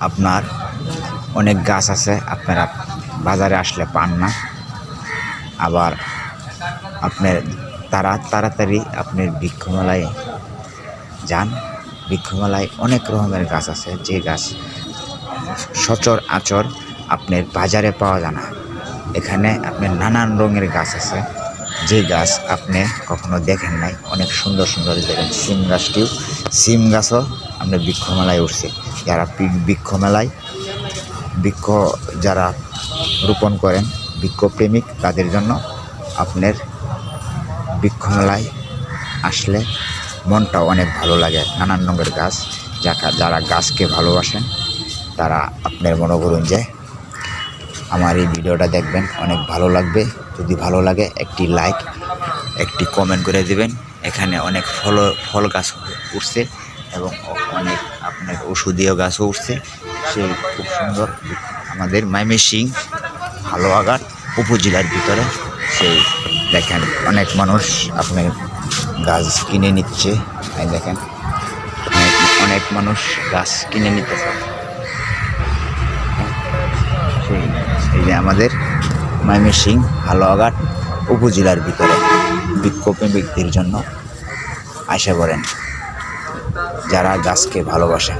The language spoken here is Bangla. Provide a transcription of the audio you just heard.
আপনার অনেক গাছ আছে, আপনারা বাজারে আসলে পান না। আবার আপনার তাড়াতাড়ি আপনার বৃক্ষমেলায় যান। বৃক্ষমেলায় অনেক রকমের গাছ আছে, যে গাছ সচরাচর আপনার বাজারে পাওয়া যায় না। এখানে আপনার নানান রঙের গাছ আছে, যে গাছ আপনি কখনো দেখেন নাই। অনেক সুন্দর সুন্দর দেখেন সিম গাছও আপনার বৃক্ষমেলায় উঠছে। যারা বৃক্ষ যারা রোপণ করেন, বৃক্ষপ্রেমিক, তাদের জন্য আপনার বৃক্ষমেলায় আসলে মনটা অনেক ভালো লাগে। নানান রঙের গাছ, যারা গাছকে ভালোবাসেন তারা আপনার মনে করুন যে আমার এই ভিডিওটা দেখবেন, অনেক ভালো লাগবে। যদি ভালো লাগে একটি লাইক, একটি কমেন্ট করে দিবেন। এখানে অনেক ফল গাছ উঠছে এবং অনেক আপনার ওষুধীয় গাছও উঠছে। সেই খুব সুন্দর আমাদের ময়মনসিংহ হালুয়াঘাট উপজেলার ভিতরে। সেই দেখেন অনেক মানুষ আপনার গাছ কিনে নিচ্ছে। দেখেন অনেক মানুষ গাছ কিনে নিতেছে। এই যে আমাদের ময়মনসিংহ হালুয়াঘাট উপজেলার ভিতরে বৃক্ষপ্রেমিকদের জন্য আশা করেন যারা গাছকে ভালোবাসেন।